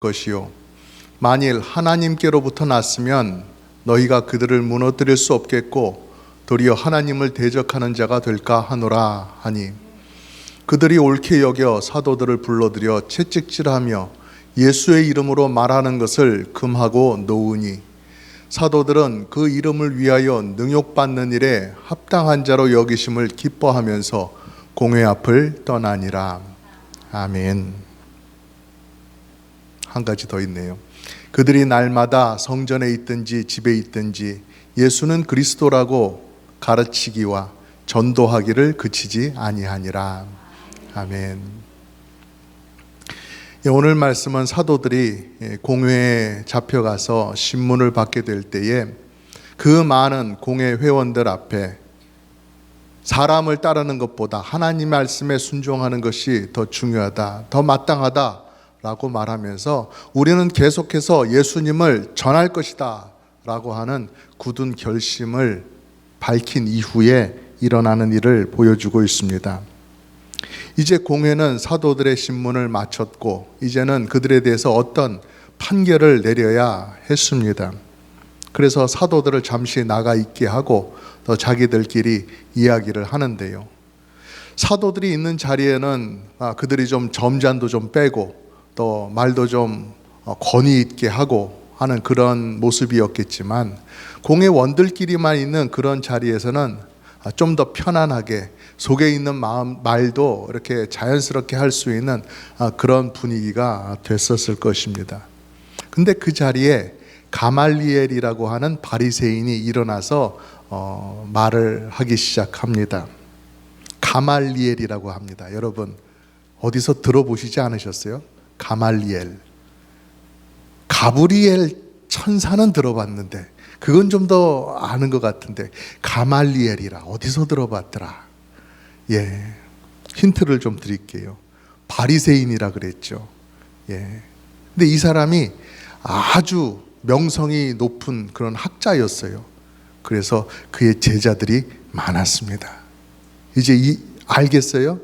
것이요 만일 하나님께로부터 났으면 너희가 그들을 무너뜨릴 수 없겠고 도리어 하나님을 대적하는 자가 될까 하노라 하니, 그들이 옳게 여겨 사도들을 불러들여 채찍질하며 예수의 이름으로 말하는 것을 금하고 놓으니, 사도들은 그 이름을 위하여 능욕받는 일에 합당한 자로 여기심을 기뻐하면서 공회 앞을 떠나니라. 아멘. 한 가지 더 있네요. 그들이 날마다 성전에 있든지 집에 있든지 예수는 그리스도라고 가르치기와 전도하기를 그치지 아니하니라. 아멘. 오늘 말씀은 사도들이 공회에 잡혀가서 신문을 받게 될 때에 그 많은 공회 회원들 앞에 사람을 따르는 것보다 하나님 말씀에 순종하는 것이 더 중요하다, 더 마땅하다 라고 말하면서 우리는 계속해서 예수님을 전할 것이다 라고 하는 굳은 결심을 밝힌 이후에 일어나는 일을 보여주고 있습니다. 이제 공회는 사도들의 신문을 마쳤고 이제는 그들에 대해서 어떤 판결을 내려야 했습니다. 그래서 사도들을 잠시 나가 있게 하고 또 자기들끼리 이야기를 하는데요. 사도들이 있는 자리에는 그들이 좀 점잖도 좀 빼고 또 말도 좀 권위 있게 하고 하는 그런 모습이었겠지만, 공회원들끼리만 있는 그런 자리에서는 좀 더 편안하게 속에 있는 말도 이렇게 자연스럽게 할 수 있는 그런 분위기가 됐었을 것입니다. 근데 그 자리에 가말리엘이라고 하는 바리새인이 일어나서 말을 하기 시작합니다. 가말리엘이라고 합니다. 여러분 어디서 들어보시지 않으셨어요? 가말리엘. 가브리엘 천사는 들어봤는데 그건 좀 더 아는 것 같은데 가말리엘이라 어디서 들어봤더라. 예, 힌트를 좀 드릴게요. 바리새인이라 그랬죠. 예, 근데 이 사람이 아주 명성이 높은 그런 학자였어요. 그래서 그의 제자들이 많았습니다. 이제 알겠어요?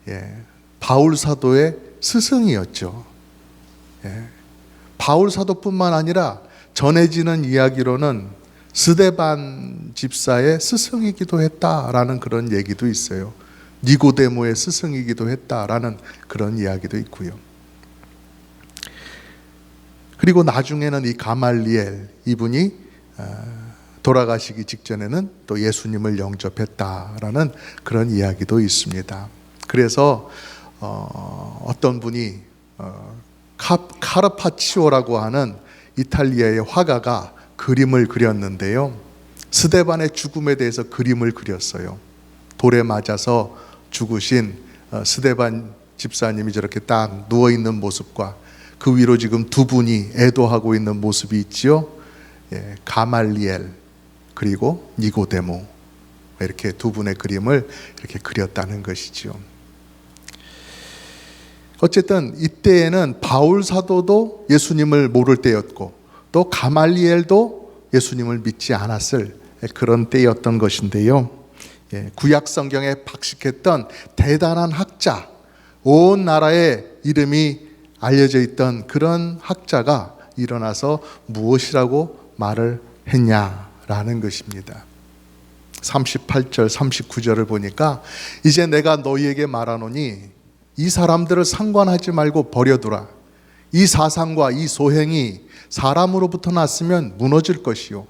예, 바울 사도의 스승이었죠. 예, 바울 사도뿐만 아니라 전해지는 이야기로는 스데반 집사의 스승이기도 했다라는 그런 얘기도 있어요. 니고데모의 스승이기도 했다라는 그런 이야기도 있고요. 그리고 나중에는 이 가말리엘 이분이 돌아가시기 직전에는 또 예수님을 영접했다라는 그런 이야기도 있습니다. 그래서 어떤 분이 카르파치오라고 하는 이탈리아의 화가가 그림을 그렸는데요. 스데반의 죽음에 대해서 그림을 그렸어요. 돌에 맞아서 죽으신 스데반 집사님이 저렇게 딱 누워있는 모습과 그 위로 지금 두 분이 애도하고 있는 모습이 있지요. 예, 가말리엘 그리고 니고데모, 이렇게 두 분의 그림을 이렇게 그렸다는 것이지요. 어쨌든 이때에는 바울 사도도 예수님을 모를 때였고 또 가말리엘도 예수님을 믿지 않았을 그런 때였던 것인데요. 구약 성경에 박식했던 대단한 학자, 온 나라에 이름이 알려져 있던 그런 학자가 일어나서 무엇이라고 말을 했냐라는 것입니다. 38절 39절을 보니까 이제 내가 너희에게 말하노니 이 사람들을 상관하지 말고 버려두라. 이 사상과 이 소행이 사람으로부터 났으면 무너질 것이요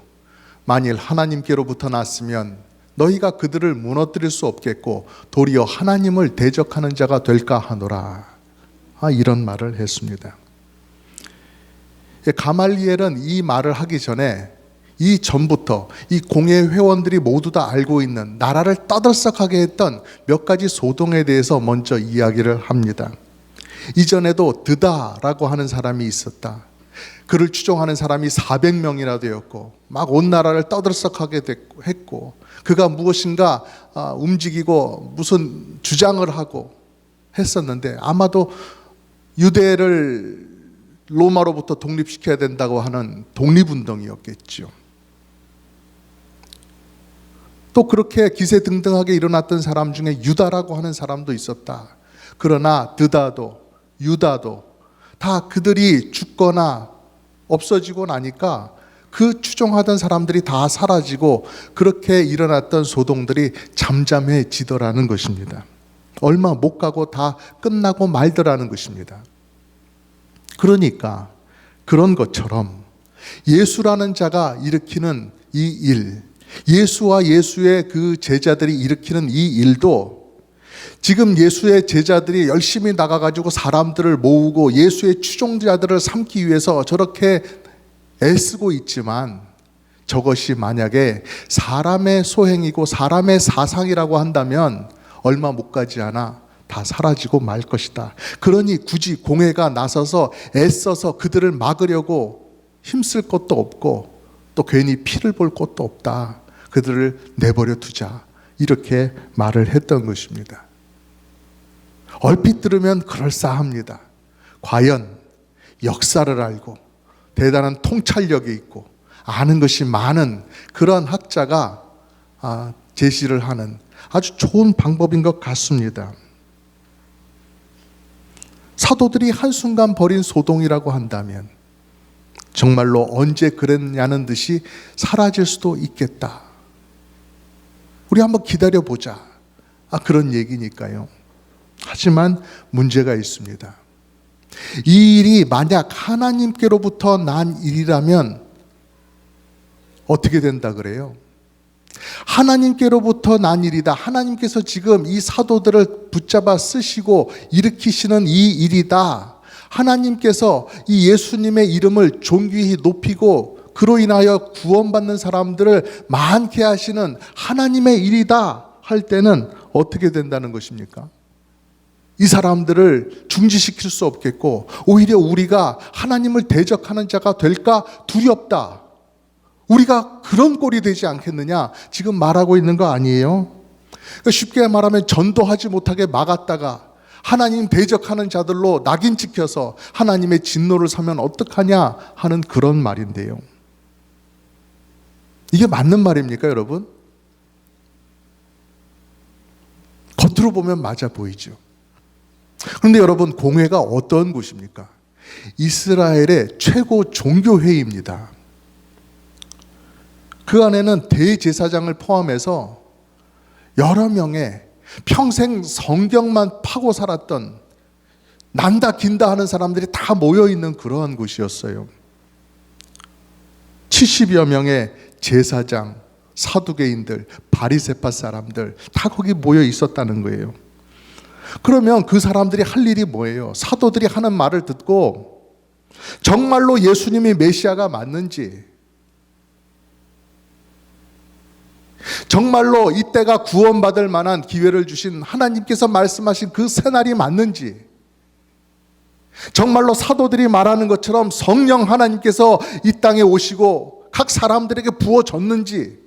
만일 하나님께로부터 났으면 너희가 그들을 무너뜨릴 수 없겠고 도리어 하나님을 대적하는 자가 될까 하노라. 이런 말을 했습니다. 가말리엘은 이 말을 하기 전에 이 전부터 이 공회 회원들이 모두 다 알고 있는 나라를 떠들썩하게 했던 몇 가지 소동에 대해서 먼저 이야기를 합니다. 이전에도 드다라고 하는 사람이 있었다. 그를 추종하는 사람이 400명이나 되었고 막 온 나라를 떠들썩하게 했고 그가 무엇인가 움직이고 무슨 주장을 하고 했었는데 아마도 유대를 로마로부터 독립시켜야 된다고 하는 독립운동이었겠죠. 또 그렇게 기세등등하게 일어났던 사람 중에 유다라고 하는 사람도 있었다. 그러나 드다도 유다도 다 그들이 죽거나 없어지고 나니까 그 추종하던 사람들이 다 사라지고 그렇게 일어났던 소동들이 잠잠해지더라는 것입니다. 얼마 못 가고 다 끝나고 말더라는 것입니다. 그러니까 그런 것처럼 예수라는 자가 일으키는 이 일, 예수와 예수의 그 제자들이 일으키는 이 일도 지금 예수의 제자들이 열심히 나가가지고 사람들을 모으고 예수의 추종자들을 삼기 위해서 저렇게 애쓰고 있지만 저것이 만약에 사람의 소행이고 사람의 사상이라고 한다면 얼마 못 가지 않아 다 사라지고 말 것이다. 그러니 굳이 공회가 나서서 애써서 그들을 막으려고 힘쓸 것도 없고 또 괜히 피를 볼 것도 없다. 그들을 내버려 두자. 이렇게 말을 했던 것입니다. 얼핏 들으면 그럴싸합니다. 과연 역사를 알고 대단한 통찰력이 있고 아는 것이 많은 그런 학자가 제시를 하는 아주 좋은 방법인 것 같습니다. 사도들이 한순간 벌인 소동이라고 한다면 정말로 언제 그랬냐는 듯이 사라질 수도 있겠다. 우리 한번 기다려보자. 그런 얘기니까요. 하지만 문제가 있습니다. 이 일이 만약 하나님께로부터 난 일이라면 어떻게 된다 그래요? 하나님께로부터 난 일이다. 하나님께서 지금 이 사도들을 붙잡아 쓰시고 일으키시는 이 일이다. 하나님께서 이 예수님의 이름을 존귀히 높이고 그로 인하여 구원받는 사람들을 많게 하시는 하나님의 일이다 할 때는 어떻게 된다는 것입니까? 이 사람들을 중지시킬 수 없겠고 오히려 우리가 하나님을 대적하는 자가 될까 두렵다. 우리가 그런 꼴이 되지 않겠느냐 지금 말하고 있는 거 아니에요? 그러니까 쉽게 말하면 전도하지 못하게 막았다가 하나님 대적하는 자들로 낙인 찍혀서 하나님의 진노를 사면 어떡하냐 하는 그런 말인데요. 이게 맞는 말입니까, 여러분? 겉으로 보면 맞아 보이죠. 그런데 여러분, 공회가 어떤 곳입니까? 이스라엘의 최고 종교회의입니다. 그 안에는 대제사장을 포함해서 여러 명의 평생 성경만 파고 살았던 난다 긴다 하는 사람들이 다 모여있는 그러한 곳이었어요. 70여 명의 제사장, 사두개인들, 바리새파 사람들 다 거기 모여 있었다는 거예요. 그러면 그 사람들이 할 일이 뭐예요? 사도들이 하는 말을 듣고 정말로 예수님이 메시아가 맞는지, 정말로 이때가 구원받을 만한 기회를 주신 하나님께서 말씀하신 그 새날이 맞는지, 정말로 사도들이 말하는 것처럼 성령 하나님께서 이 땅에 오시고 각 사람들에게 부어졌는지,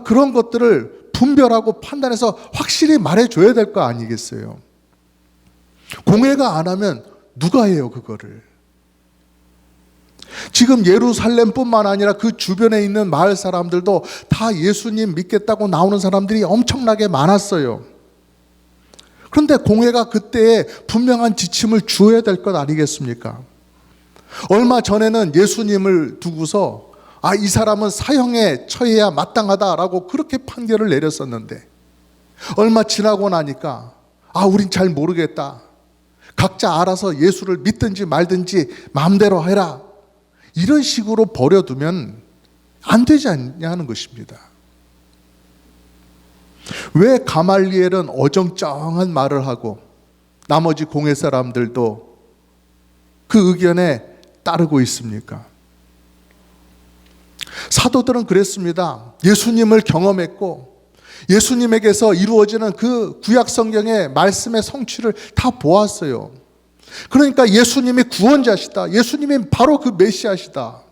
그런 것들을 분별하고 판단해서 확실히 말해줘야 될 거 아니겠어요? 공회가 안 하면 누가 해요, 그거를? 지금 예루살렘뿐만 아니라 그 주변에 있는 마을 사람들도 다 예수님 믿겠다고 나오는 사람들이 엄청나게 많았어요. 그런데 공회가 그때에 분명한 지침을 주어야 될 것 아니겠습니까? 얼마 전에는 예수님을 두고서 이 사람은 사형에 처해야 마땅하다라고 그렇게 판결을 내렸었는데 얼마 지나고 나니까 우린 잘 모르겠다. 각자 알아서 예수를 믿든지 말든지 마음대로 해라. 이런 식으로 버려두면 안 되지 않냐 하는 것입니다. 왜 가말리엘은 어정쩡한 말을 하고 나머지 공회 사람들도 그 의견에 따르고 있습니까? 사도들은 그랬습니다. 예수님을 경험했고 예수님에게서 이루어지는 그 구약 성경의 말씀의 성취를 다 보았어요. 그러니까 예수님이 구원자시다. 예수님이 바로 그 메시아시다.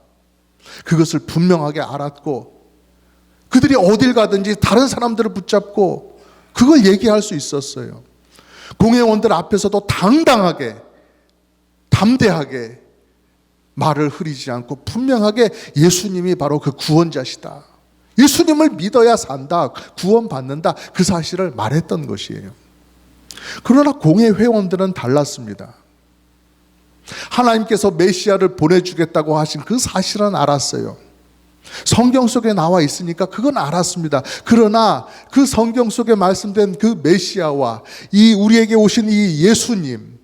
그것을 분명하게 알았고 그들이 어딜 가든지 다른 사람들을 붙잡고 그걸 얘기할 수 있었어요. 공회원들 앞에서도 당당하게 담대하게 말을 흐리지 않고 분명하게 예수님이 바로 그 구원자시다. 예수님을 믿어야 산다. 구원받는다. 그 사실을 말했던 것이에요. 그러나 공회 회원들은 달랐습니다. 하나님께서 메시아를 보내주겠다고 하신 그 사실은 알았어요. 성경 속에 나와 있으니까 그건 알았습니다. 그러나 그 성경 속에 말씀된 그 메시아와 이 우리에게 오신 이 예수님,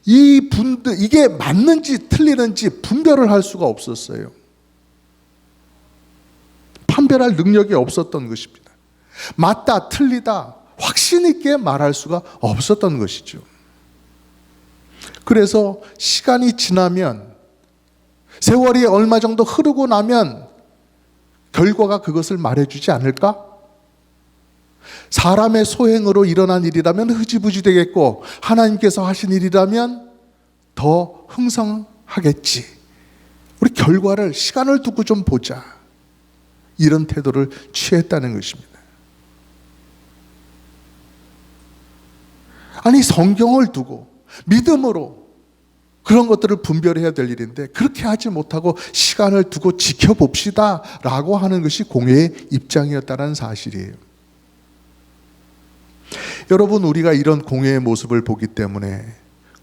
이 분들, 이게 맞는지 틀리는지 분별을 할 수가 없었어요. 판별할 능력이 없었던 것입니다. 맞다, 틀리다, 확신 있게 말할 수가 없었던 것이죠. 그래서 시간이 지나면, 세월이 얼마 정도 흐르고 나면 결과가 그것을 말해주지 않을까? 사람의 소행으로 일어난 일이라면 흐지부지 되겠고, 하나님께서 하신 일이라면 더 흥성하겠지. 우리 결과를, 시간을 두고 좀 보자. 이런 태도를 취했다는 것입니다. 아니, 성경을 두고 믿음으로 그런 것들을 분별해야 될 일인데 그렇게 하지 못하고 시간을 두고 지켜봅시다 라고 하는 것이 공회의 입장이었다는 사실이에요. 여러분, 우리가 이런 공회의 모습을 보기 때문에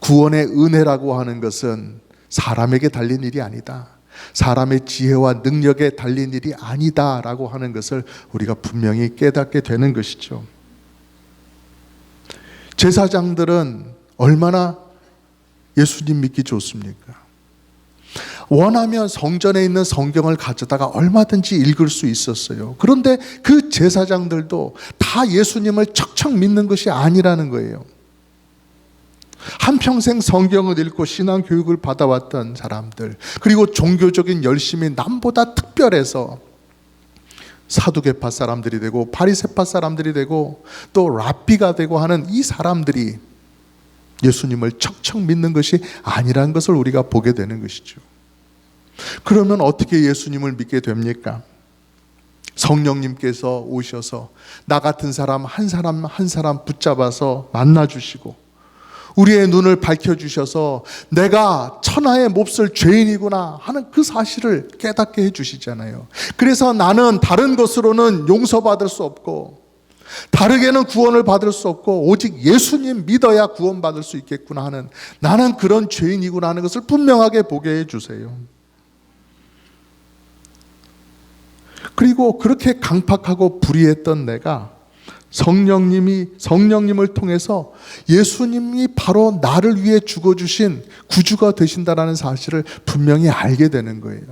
구원의 은혜라고 하는 것은 사람에게 달린 일이 아니다, 사람의 지혜와 능력에 달린 일이 아니다 라고 하는 것을 우리가 분명히 깨닫게 되는 것이죠. 제사장들은 얼마나 예수님 믿기 좋습니까? 원하면 성전에 있는 성경을 가져다가 얼마든지 읽을 수 있었어요. 그런데 그 제사장들도 다 예수님을 척척 믿는 것이 아니라는 거예요. 한평생 성경을 읽고 신앙 교육을 받아왔던 사람들, 그리고 종교적인 열심이 남보다 특별해서 사두개파 사람들이 되고 바리새파 사람들이 되고 또 랍비가 되고 하는 이 사람들이 예수님을 척척 믿는 것이 아니라는 것을 우리가 보게 되는 것이죠. 그러면 어떻게 예수님을 믿게 됩니까? 성령님께서 오셔서 나 같은 사람 한 사람 붙잡아서 만나주시고 우리의 눈을 밝혀주셔서 내가 천하의 몹쓸 죄인이구나 하는 그 사실을 깨닫게 해주시잖아요. 그래서 나는 다른 것으로는 용서받을 수 없고 다르게는 구원을 받을 수 없고 오직 예수님 믿어야 구원받을 수 있겠구나 하는, 나는 그런 죄인이구나 하는 것을 분명하게 보게 해주세요. 그리고 그렇게 강팍하고 불의했던 내가 성령님을 통해서 예수님이 바로 나를 위해 죽어주신 구주가 되신다는 사실을 분명히 알게 되는 거예요.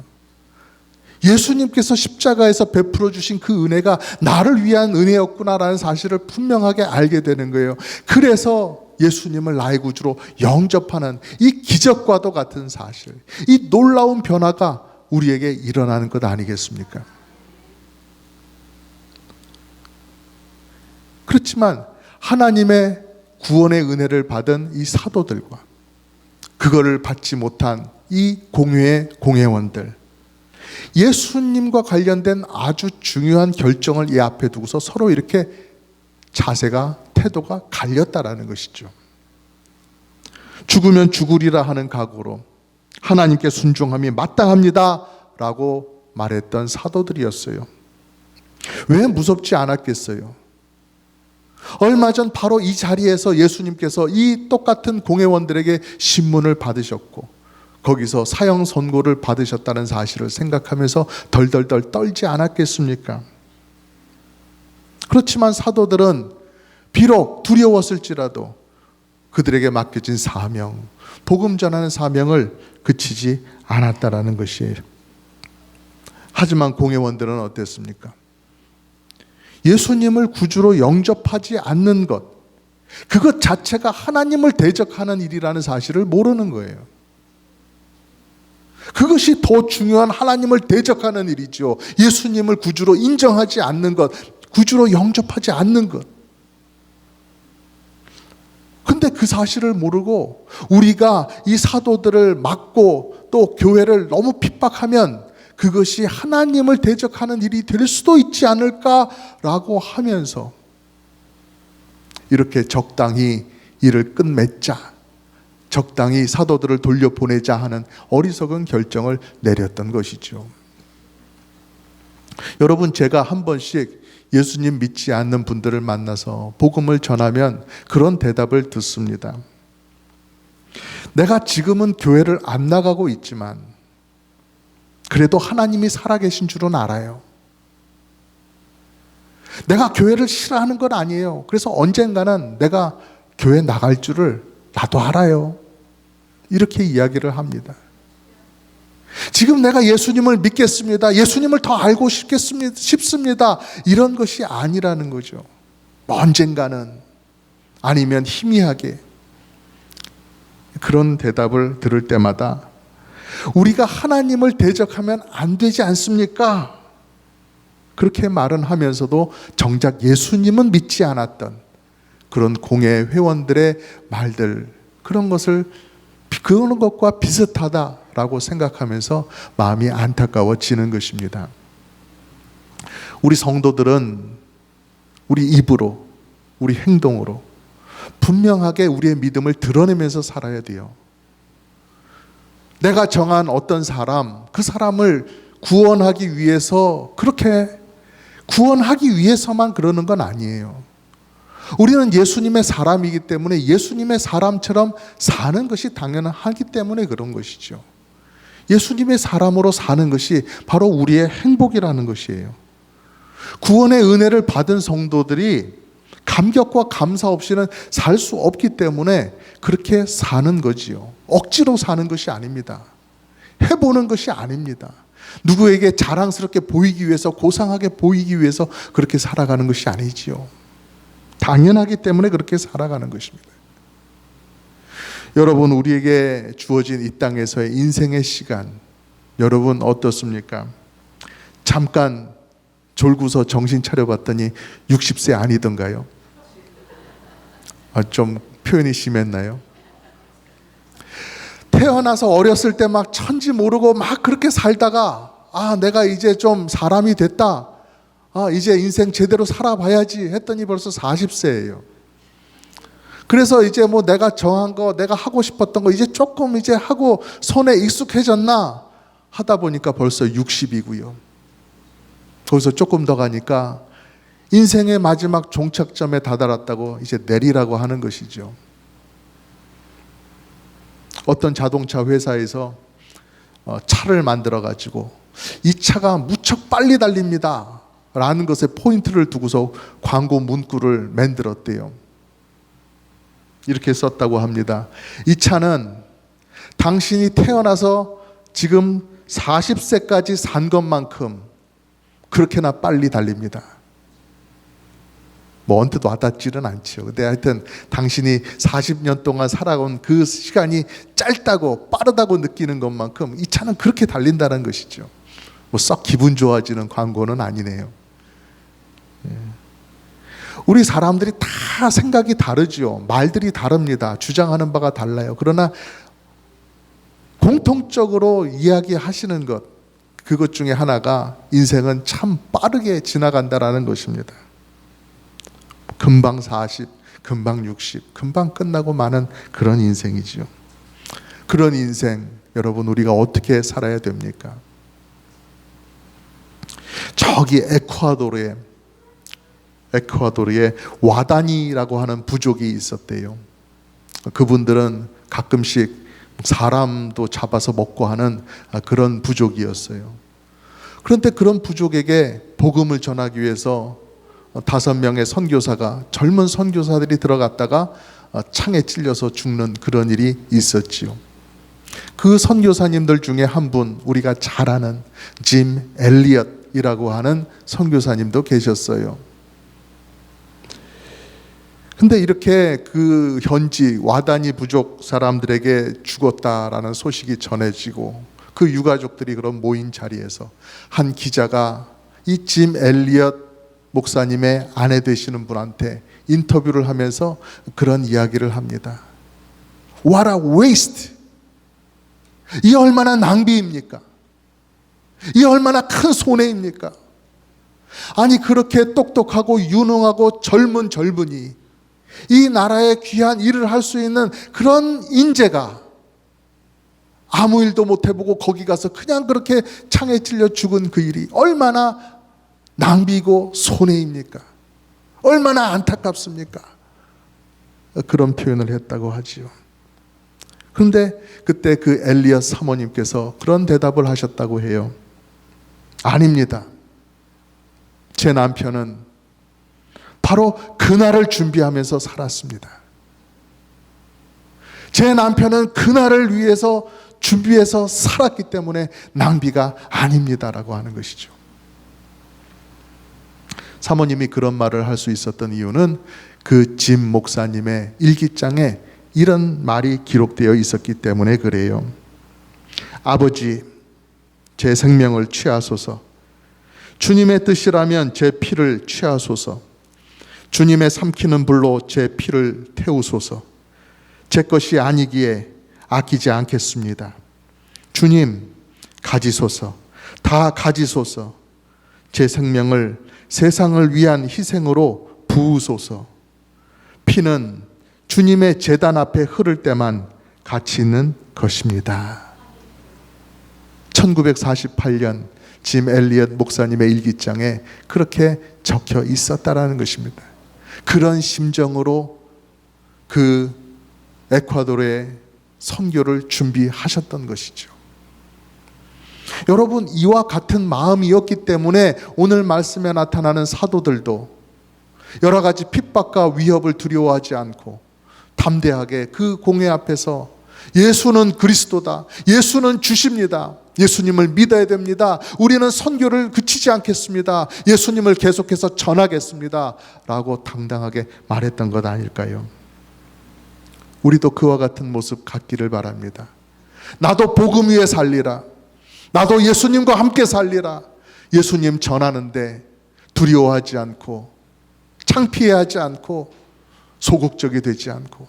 예수님께서 십자가에서 베풀어 주신 그 은혜가 나를 위한 은혜였구나라는 사실을 분명하게 알게 되는 거예요. 그래서 예수님을 나의 구주로 영접하는 이 기적과도 같은 사실, 이 놀라운 변화가 우리에게 일어나는 것 아니겠습니까? 그렇지만 하나님의 구원의 은혜를 받은 이 사도들과 그거를 받지 못한 이 공회의 공회원들, 예수님과 관련된 아주 중요한 결정을 이 앞에 두고서 서로 이렇게 자세가, 태도가 갈렸다라는 것이죠. 죽으면 죽으리라 하는 각오로 하나님께 순종함이 마땅합니다 라고 말했던 사도들이었어요. 왜 무섭지 않았겠어요? 얼마 전 바로 이 자리에서 예수님께서 이 똑같은 공회원들에게 신문을 받으셨고 거기서 사형 선고를 받으셨다는 사실을 생각하면서 덜덜덜 떨지 않았겠습니까? 그렇지만 사도들은 비록 두려웠을지라도 그들에게 맡겨진 사명, 복음 전하는 사명을 그치지 않았다라는 것이에요. 하지만 공회원들은 어땠습니까? 예수님을 구주로 영접하지 않는 것, 그것 자체가 하나님을 대적하는 일이라는 사실을 모르는 거예요. 그것이 더 중요한 하나님을 대적하는 일이죠. 예수님을 구주로 인정하지 않는 것, 구주로 영접하지 않는 것. 근데 그 사실을 모르고 우리가 이 사도들을 막고 또 교회를 너무 핍박하면 그것이 하나님을 대적하는 일이 될 수도 있지 않을까라고 하면서 이렇게 적당히 일을 끝맺자, 적당히 사도들을 돌려보내자 하는 어리석은 결정을 내렸던 것이죠. 여러분, 제가 한 번씩 예수님 믿지 않는 분들을 만나서 복음을 전하면 그런 대답을 듣습니다. 내가 지금은 교회를 안 나가고 있지만 그래도 하나님이 살아계신 줄은 알아요. 내가 교회를 싫어하는 건 아니에요. 그래서 언젠가는 내가 교회 나갈 줄을 나도 알아요. 이렇게 이야기를 합니다. 지금 내가 예수님을 믿겠습니다. 예수님을 더 알고 싶습니다. 이런 것이 아니라는 거죠. 언젠가는, 아니면 희미하게. 그런 대답을 들을 때마다 우리가 하나님을 대적하면 안 되지 않습니까? 그렇게 말은 하면서도 정작 예수님은 믿지 않았던 그런 공예 회원들의 말들, 그런 것과 비슷하다라고 생각하면서 마음이 안타까워지는 것입니다. 우리 성도들은 우리 입으로, 우리 행동으로 분명하게 우리의 믿음을 드러내면서 살아야 돼요. 내가 정한 어떤 사람, 그 사람을 구원하기 위해서만 그러는 건 아니에요. 우리는 예수님의 사람이기 때문에 예수님의 사람처럼 사는 것이 당연하기 때문에 그런 것이죠. 예수님의 사람으로 사는 것이 바로 우리의 행복이라는 것이에요. 구원의 은혜를 받은 성도들이 감격과 감사 없이는 살 수 없기 때문에 그렇게 사는 거지요. 억지로 사는 것이 아닙니다. 해보는 것이 아닙니다. 누구에게 자랑스럽게 보이기 위해서, 고상하게 보이기 위해서 그렇게 살아가는 것이 아니지요. 당연하기 때문에 그렇게 살아가는 것입니다. 여러분, 우리에게 주어진 이 땅에서의 인생의 시간, 여러분 어떻습니까? 잠깐 졸고서 정신 차려봤더니 60세 아니던가요? 좀 표현이 심했나요? 태어나서 어렸을 때 막 천지 모르고 막 그렇게 살다가 내가 이제 좀 사람이 됐다, 이제 인생 제대로 살아봐야지 했더니 벌써 40세예요. 그래서 이제 뭐 내가 정한 거, 내가 하고 싶었던 거 이제 조금 이제 하고 손에 익숙해졌나 하다 보니까 벌써 60이고요. 거기서 조금 더 가니까 인생의 마지막 종착점에 다다랐다고 이제 내리라고 하는 것이죠. 어떤 자동차 회사에서 차를 만들어 가지고 이 차가 무척 빨리 달립니다 라는 것에 포인트를 두고서 광고 문구를 만들었대요. 이렇게 썼다고 합니다. 이 차는 당신이 태어나서 지금 40세까지 산 것만큼 그렇게나 빨리 달립니다. 뭐 언뜻 와닿지는 않죠. 근데 하여튼 당신이 40년 동안 살아온 그 시간이 짧다고 빠르다고 느끼는 것만큼 이 차는 그렇게 달린다는 것이죠. 뭐 썩 기분 좋아지는 광고는 아니네요. 우리 사람들이 다 생각이 다르죠. 말들이 다릅니다. 주장하는 바가 달라요. 그러나 공통적으로 이야기하시는 것, 그것 중에 하나가 인생은 참 빠르게 지나간다라는 것입니다. 금방 40, 금방 60, 금방 끝나고 마는 그런 인생이지요. 그런 인생, 여러분 우리가 어떻게 살아야 됩니까? 저기 에콰도르에 와다니라고 하는 부족이 있었대요. 그분들은 가끔씩 사람도 잡아서 먹고 하는 그런 부족이었어요. 그런데 그런 부족에게 복음을 전하기 위해서 5명의 선교사가, 젊은 선교사들이 들어갔다가 창에 찔려서 죽는 그런 일이 있었지요. 그 선교사님들 중에 한 분, 우리가 잘 아는 짐 엘리엇이라고 하는 선교사님도 계셨어요. 근데 이렇게 그 현지 와다니 부족 사람들에게 죽었다라는 소식이 전해지고 그 유가족들이 그런 모인 자리에서 한 기자가 이 짐 엘리엇 목사님의 아내 되시는 분한테 인터뷰를 하면서 그런 이야기를 합니다. What a waste! 이 얼마나 낭비입니까? 이 얼마나 큰 손해입니까? 아니 그렇게 똑똑하고 유능하고 젊은이 이 나라에 귀한 일을 할 수 있는 그런 인재가 아무 일도 못 해보고 거기 가서 그냥 그렇게 창에 찔려 죽은 그 일이 얼마나 낭비고 손해입니까? 얼마나 안타깝습니까? 그런 표현을 했다고 하지요. 그런데 그때 그 엘리엇 사모님께서 그런 대답을 하셨다고 해요. 아닙니다. 제 남편은 바로 그날을 준비하면서 살았습니다. 제 남편은 그날을 위해서 준비해서 살았기 때문에 낭비가 아닙니다라고 하는 것이죠. 사모님이 그런 말을 할 수 있었던 이유는 그 짐 목사님의 일기장에 이런 말이 기록되어 있었기 때문에 그래요. 아버지, 제 생명을 취하소서. 주님의 뜻이라면 제 피를 취하소서. 주님의 삼키는 불로 제 피를 태우소서. 제 것이 아니기에 아끼지 않겠습니다. 주님, 가지소서. 다 가지소서. 제 생명을 세상을 위한 희생으로 부으소서. 피는 주님의 제단 앞에 흐를 때만 가치 있는 것입니다. 1948년 짐 엘리엇 목사님의 일기장에 그렇게 적혀 있었다라는 것입니다. 그런 심정으로 그 에콰도르의 선교를 준비하셨던 것이죠. 여러분, 이와 같은 마음이었기 때문에 오늘 말씀에 나타나는 사도들도 여러 가지 핍박과 위협을 두려워하지 않고 담대하게 그 공회 앞에서 예수는 그리스도다, 예수는 주십니다, 예수님을 믿어야 됩니다, 우리는 선교를 그치지 않겠습니다, 예수님을 계속해서 전하겠습니다 라고 당당하게 말했던 것 아닐까요? 우리도 그와 같은 모습 갖기를 바랍니다. 나도 복음 위에 살리라, 나도 예수님과 함께 살리라, 예수님 전하는데 두려워하지 않고 창피해하지 않고 소극적이 되지 않고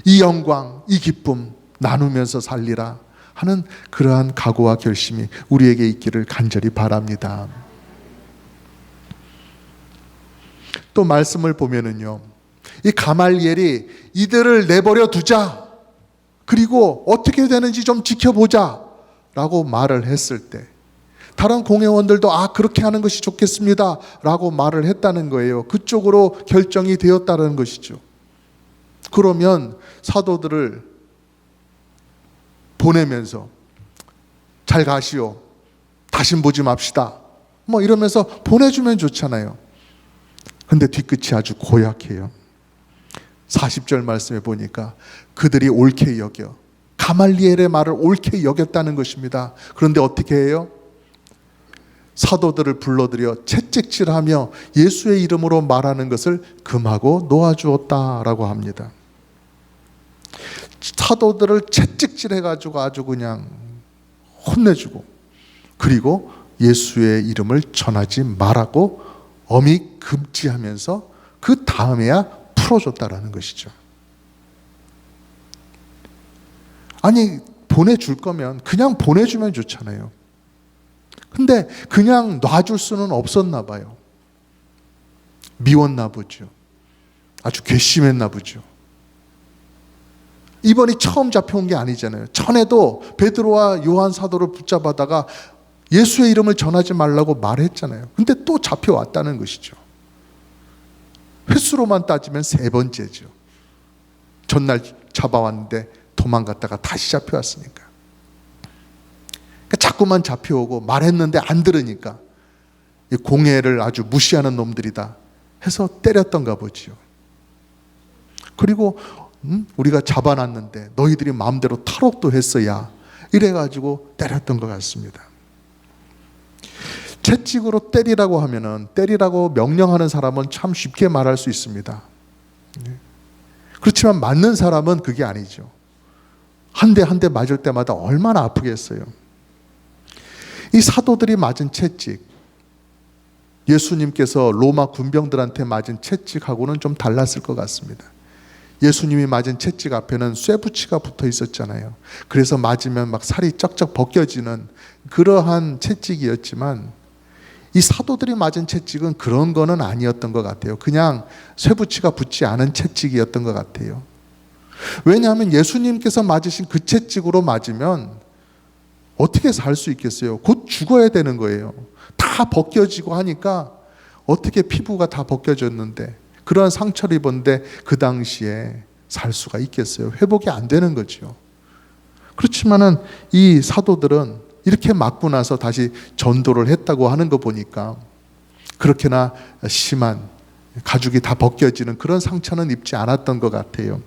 이 영광, 이 기쁨 나누면서 살리라 하는 그러한 각오와 결심이 우리에게 있기를 간절히 바랍니다. 또 말씀을 보면은요, 이 가말리엘이 이들을 내버려 두자, 그리고 어떻게 되는지 좀 지켜보자 라고 말을 했을 때 다른 공회원들도 그렇게 하는 것이 좋겠습니다 라고 말을 했다는 거예요. 그쪽으로 결정이 되었다는 것이죠. 그러면 사도들을 보내면서 잘 가시오, 다신 보지 맙시다 뭐 이러면서 보내주면 좋잖아요. 근데 뒤끝이 아주 고약해요. 40절 말씀에 보니까 그들이 옳게 여겨, 가말리엘의 말을 옳게 여겼다는 것입니다. 그런데 어떻게 해요? 사도들을 불러들여 채찍질하며 예수의 이름으로 말하는 것을 금하고 놓아주었다라고 합니다. 사도들을 채찍질해가지고 아주 그냥 혼내주고, 그리고 예수의 이름을 전하지 말라고 엄히 금지하면서 그 다음에야 풀어줬다라는 것이죠. 아니, 보내줄 거면 그냥 보내주면 좋잖아요. 근데 그냥 놔줄 수는 없었나 봐요. 미웠나 보죠. 아주 괘씸했나 보죠. 이번이 처음 잡혀온 게 아니잖아요. 전에도 베드로와 요한 사도를 붙잡아다가 예수의 이름을 전하지 말라고 말했잖아요. 근데 또 잡혀왔다는 것이죠. 횟수로만 따지면 3번째죠. 전날 잡아왔는데 도망갔다가 다시 잡혀왔으니까. 그러니까 자꾸만 잡혀오고 말했는데 안 들으니까 이 공회를 아주 무시하는 놈들이다 해서 때렸던가 보지요. 그리고 우리가 잡아놨는데 너희들이 마음대로 탈옥도 했어야 이래가지고 때렸던 것 같습니다. 채찍으로 때리라고 하면은, 때리라고 명령하는 사람은 참 쉽게 말할 수 있습니다. 그렇지만 맞는 사람은 그게 아니죠. 한 대 한 대 맞을 때마다 얼마나 아프겠어요. 이 사도들이 맞은 채찍, 예수님께서 로마 군병들한테 맞은 채찍하고는 좀 달랐을 것 같습니다. 예수님이 맞은 채찍 앞에는 쇠붙이가 붙어 있었잖아요. 그래서 맞으면 막 살이 쩍쩍 벗겨지는 그러한 채찍이었지만, 이 사도들이 맞은 채찍은 그런 거는 아니었던 것 같아요. 그냥 쇠붙이가 붙지 않은 채찍이었던 것 같아요. 왜냐하면 예수님께서 맞으신 그 채찍으로 맞으면 어떻게 살 수 있겠어요? 곧 죽어야 되는 거예요. 다 벗겨지고 하니까 어떻게 피부가 다 벗겨졌는데, 그런 상처를 입었는데 그 당시에 살 수가 있겠어요? 회복이 안 되는 거죠. 그렇지만은 이 사도들은 이렇게 맞고 나서 다시 전도를 했다고 하는 거 보니까 그렇게나 심한 가죽이 다 벗겨지는 그런 상처는 입지 않았던 것 같아요.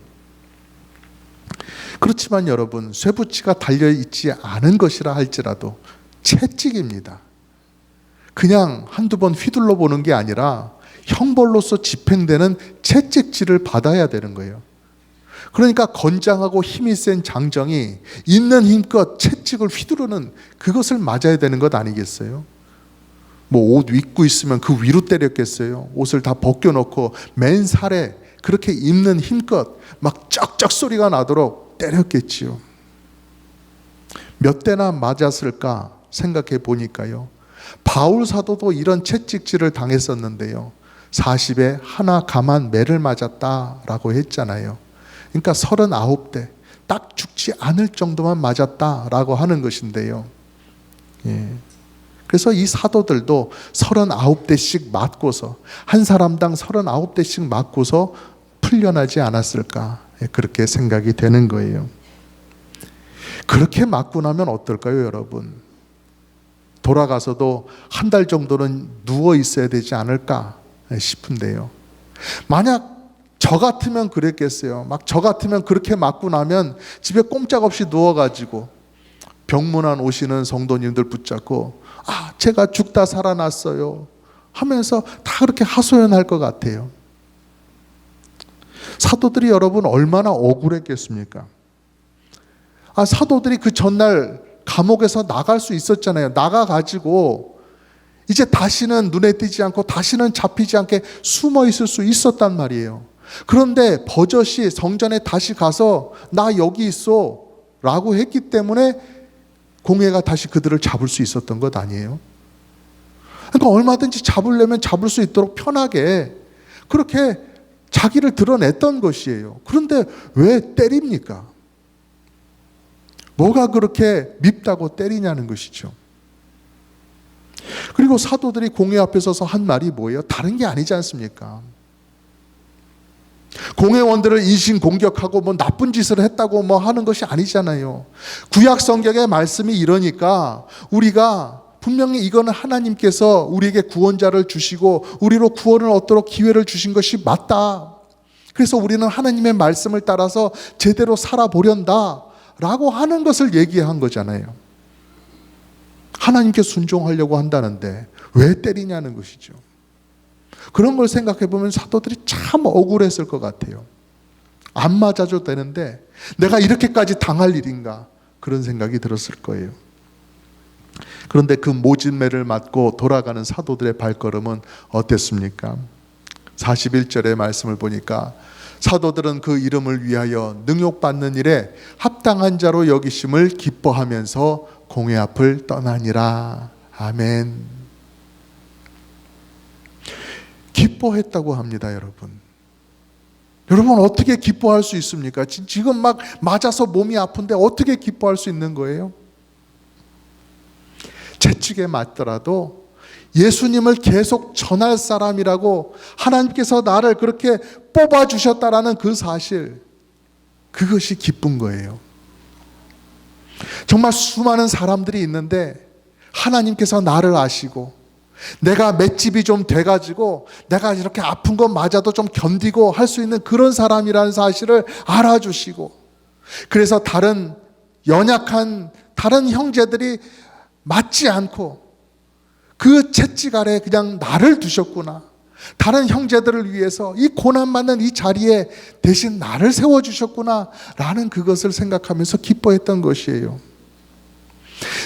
그렇지만 여러분, 쇠붙이가 달려있지 않은 것이라 할지라도 채찍입니다. 그냥 한두 번 휘둘러 보는 게 아니라 형벌로서 집행되는 채찍질을 받아야 되는 거예요. 그러니까 건장하고 힘이 센 장정이 있는 힘껏 채찍을 휘두르는 그것을 맞아야 되는 것 아니겠어요? 뭐 옷 입고 있으면 그 위로 때렸겠어요? 옷을 다 벗겨놓고 맨살에 그렇게 입는 힘껏 막 쩍쩍 소리가 나도록 때렸겠지요. 몇 대나 맞았을까 생각해 보니까요, 바울 사도도 이런 채찍질을 당했었는데요, 40에 하나 감한 매를 맞았다라고 했잖아요. 그러니까 39대, 딱 죽지 않을 정도만 맞았다라고 하는 것인데요. 그래서 이 사도들도 39대씩 맞고서, 한 사람당 39대씩 맞고서 풀려나지 않았을까, 그렇게 생각이 되는 거예요. 그렇게 맞고 나면 어떨까요, 여러분? 돌아가서도 한 달 정도는 누워 있어야 되지 않을까 싶은데요. 만약 저 같으면 그랬겠어요. 막 저 같으면 그렇게 맞고 나면 집에 꼼짝없이 누워가지고 병문안 오시는 성도님들 붙잡고 제가 죽다 살아났어요 하면서 다 그렇게 하소연할 것 같아요. 사도들이 여러분 얼마나 억울했겠습니까? 사도들이 그 전날 감옥에서 나갈 수 있었잖아요. 나가가지고 이제 다시는 눈에 띄지 않고 다시는 잡히지 않게 숨어 있을 수 있었단 말이에요. 그런데 버젓이 성전에 다시 가서 나 여기 있어 라고 했기 때문에 공회가 다시 그들을 잡을 수 있었던 것 아니에요? 그러니까 얼마든지 잡으려면 잡을 수 있도록 편하게 그렇게 자기를 드러냈던 것이에요. 그런데 왜 때립니까? 뭐가 그렇게 밉다고 때리냐는 것이죠. 그리고 사도들이 공회 앞에 서서 한 말이 뭐예요? 다른 게 아니지 않습니까? 공회원들을 인신공격하고 뭐 나쁜 짓을 했다고 뭐 하는 것이 아니잖아요. 구약 성경의 말씀이 이러니까 우리가 분명히 이거는 하나님께서 우리에게 구원자를 주시고 우리로 구원을 얻도록 기회를 주신 것이 맞다. 그래서 우리는 하나님의 말씀을 따라서 제대로 살아보련다 라고 하는 것을 얘기한 거잖아요. 하나님께 순종하려고 한다는데 왜 때리냐는 것이죠. 그런 걸 생각해 보면 사도들이 참 억울했을 것 같아요. 안 맞아도 되는데 내가 이렇게까지 당할 일인가, 그런 생각이 들었을 거예요. 그런데 그 모진 매를 맞고 돌아가는 사도들의 발걸음은 어땠습니까? 41절의 말씀을 보니까 사도들은 그 이름을 위하여 능욕받는 일에 합당한 자로 여기심을 기뻐하면서 공회 앞을 떠나니라. 아멘. 기뻐했다고 합니다, 여러분. 여러분 어떻게 기뻐할 수 있습니까? 지금 막 맞아서 몸이 아픈데 어떻게 기뻐할 수 있는 거예요? 채찍에 맞더라도 예수님을 계속 전할 사람이라고 하나님께서 나를 그렇게 뽑아주셨다라는 그 사실, 그것이 기쁜 거예요. 정말 수많은 사람들이 있는데 하나님께서 나를 아시고 내가 맷집이 좀 돼가지고 내가 이렇게 아픈 것 맞아도 좀 견디고 할 수 있는 그런 사람이라는 사실을 알아주시고, 그래서 다른 연약한 다른 형제들이 맞지 않고 그 채찍 아래 그냥 나를 두셨구나, 다른 형제들을 위해서 이 고난받는 이 자리에 대신 나를 세워주셨구나 라는 그것을 생각하면서 기뻐했던 것이에요.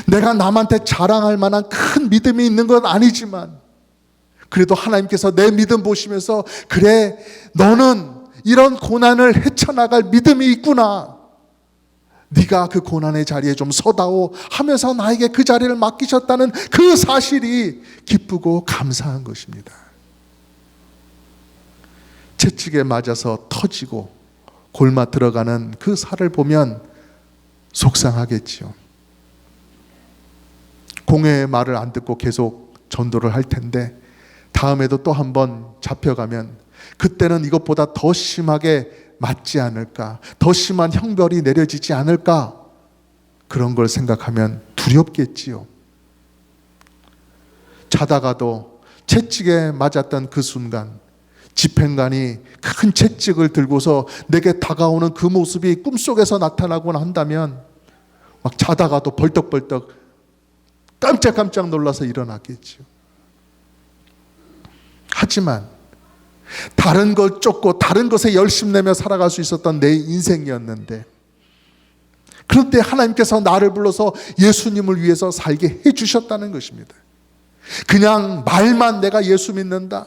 내가 남한테 자랑할 만한 큰 믿음이 있는 건 아니지만 그래도 하나님께서 내 믿음 보시면서 그래, 너는 이런 고난을 헤쳐나갈 믿음이 있구나, 네가 그 고난의 자리에 좀 서다오 하면서 나에게 그 자리를 맡기셨다는 그 사실이 기쁘고 감사한 것입니다. 채찍에 맞아서 터지고 골마 들어가는 그 살을 보면 속상하겠지요. 공회의 말을 안 듣고 계속 전도를 할 텐데 다음에도 또 한 번 잡혀가면 그때는 이것보다 더 심하게 맞지 않을까? 더 심한 형벌이 내려지지 않을까? 그런 걸 생각하면 두렵겠지요. 자다가도 채찍에 맞았던 그 순간 집행관이 큰 채찍을 들고서 내게 다가오는 그 모습이 꿈속에서 나타나곤 한다면 막 자다가도 벌떡벌떡 깜짝깜짝 놀라서 일어났겠죠. 하지만 다른 걸 쫓고 다른 것에 열심내며 살아갈 수 있었던 내 인생이었는데, 그런데 하나님께서 나를 불러서 예수님을 위해서 살게 해주셨다는 것입니다. 그냥 말만 내가 예수 믿는다,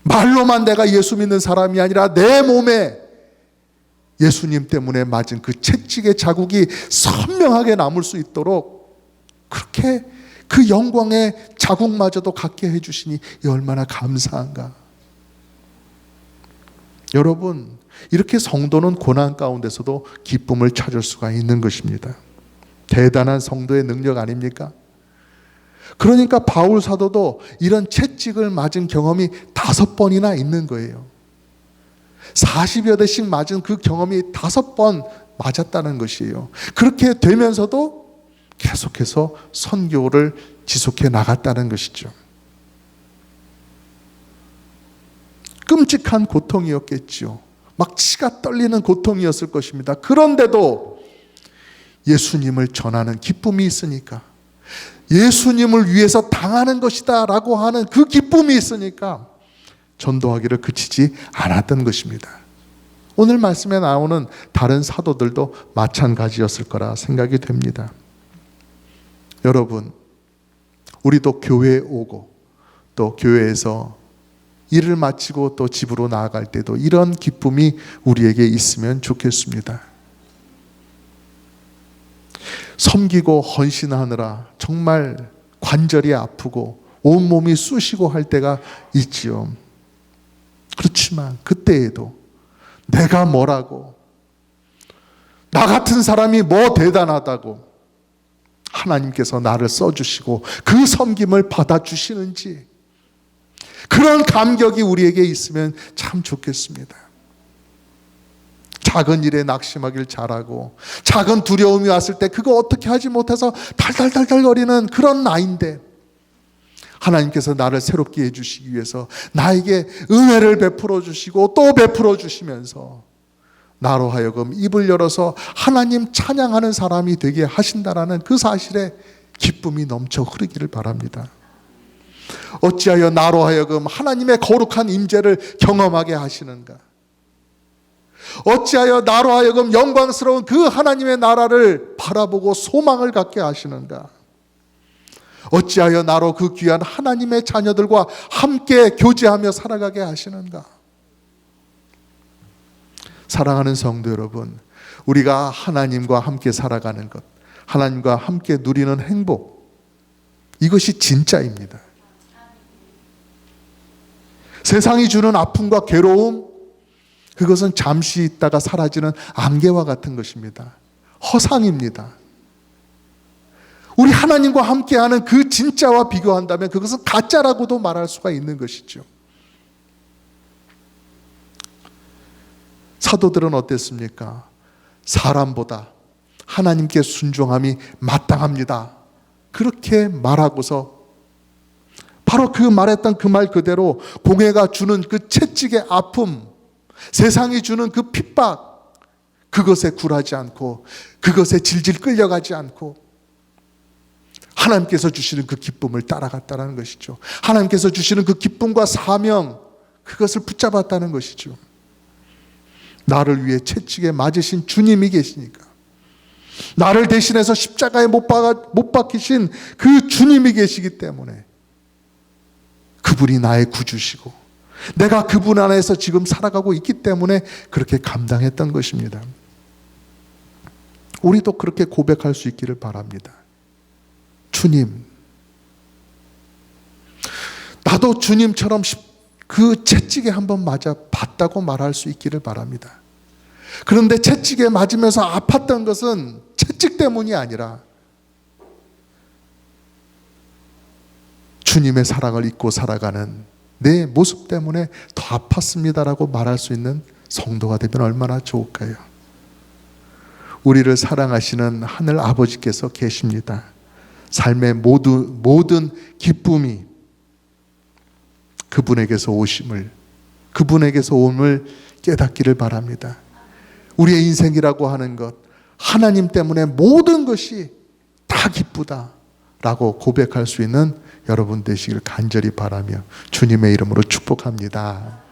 말로만 내가 예수 믿는 사람이 아니라 내 몸에 예수님 때문에 맞은 그 채찍의 자국이 선명하게 남을 수 있도록 그렇게 그 영광의 자국마저도 갖게 해주시니 얼마나 감사한가. 여러분, 이렇게 성도는 고난 가운데서도 기쁨을 찾을 수가 있는 것입니다. 대단한 성도의 능력 아닙니까? 그러니까 바울 사도도 이런 채찍을 맞은 경험이 5번이나 있는 거예요. 40여 대씩 맞은 그 경험이 5번 맞았다는 것이에요. 그렇게 되면서도 계속해서 선교를 지속해 나갔다는 것이죠. 끔찍한 고통이었겠죠. 막 치가 떨리는 고통이었을 것입니다. 그런데도 예수님을 전하는 기쁨이 있으니까, 예수님을 위해서 당하는 것이다 라고 하는 그 기쁨이 있으니까 전도하기를 그치지 않았던 것입니다. 오늘 말씀에 나오는 다른 사도들도 마찬가지였을 거라 생각이 됩니다. 여러분, 우리도 교회에 오고 또 교회에서 일을 마치고 또 집으로 나아갈 때도 이런 기쁨이 우리에게 있으면 좋겠습니다. 섬기고 헌신하느라 정말 관절이 아프고 온몸이 쑤시고 할 때가 있지요. 그렇지만 그때에도 내가 뭐라고, 나 같은 사람이 뭐 대단하다고 하나님께서 나를 써주시고 그 섬김을 받아주시는지, 그런 감격이 우리에게 있으면 참 좋겠습니다. 작은 일에 낙심하길 잘하고 작은 두려움이 왔을 때 그거 어떻게 하지 못해서 달달달달거리는 그런 나인데, 하나님께서 나를 새롭게 해주시기 위해서 나에게 은혜를 베풀어 주시고 또 베풀어 주시면서 나로 하여금 입을 열어서 하나님 찬양하는 사람이 되게 하신다라는 그 사실에 기쁨이 넘쳐 흐르기를 바랍니다. 어찌하여 나로 하여금 하나님의 거룩한 임재를 경험하게 하시는가? 어찌하여 나로 하여금 영광스러운 그 하나님의 나라를 바라보고 소망을 갖게 하시는가? 어찌하여 나로 그 귀한 하나님의 자녀들과 함께 교제하며 살아가게 하시는가? 사랑하는 성도 여러분, 우리가 하나님과 함께 살아가는 것, 하나님과 함께 누리는 행복, 이것이 진짜입니다. 세상이 주는 아픔과 괴로움, 그것은 잠시 있다가 사라지는 안개와 같은 것입니다. 허상입니다. 우리 하나님과 함께하는 그 진짜와 비교한다면 그것은 가짜라고도 말할 수가 있는 것이죠. 사도들은 어땠습니까? 사람보다 하나님께 순종함이 마땅합니다, 그렇게 말하고서 바로 그 말했던 그 말 그대로 공회가 주는 그 채찍의 아픔, 세상이 주는 그 핍박, 그것에 굴하지 않고 그것에 질질 끌려가지 않고 하나님께서 주시는 그 기쁨을 따라갔다는 것이죠. 하나님께서 주시는 그 기쁨과 사명, 그것을 붙잡았다는 것이죠. 나를 위해 채찍에 맞으신 주님이 계시니까, 나를 대신해서 십자가에 못 박히신 그 주님이 계시기 때문에 그분이 나의 구주시고 내가 그분 안에서 지금 살아가고 있기 때문에 그렇게 감당했던 것입니다. 우리도 그렇게 고백할 수 있기를 바랍니다. 주님, 나도 주님처럼 그 채찍에 한번 맞아 봤다고 말할 수 있기를 바랍니다. 그런데 채찍에 맞으면서 아팠던 것은 채찍 때문이 아니라 주님의 사랑을 잊고 살아가는 내 모습 때문에 더 아팠습니다라고 말할 수 있는 성도가 되면 얼마나 좋을까요? 우리를 사랑하시는 하늘 아버지께서 계십니다. 삶의 모든 기쁨이 그분에게서 옴을 깨닫기를 바랍니다. 우리의 인생이라고 하는 것, 하나님 때문에 모든 것이 다 기쁘다라고 고백할 수 있는 여러분 되시길 간절히 바라며 주님의 이름으로 축복합니다.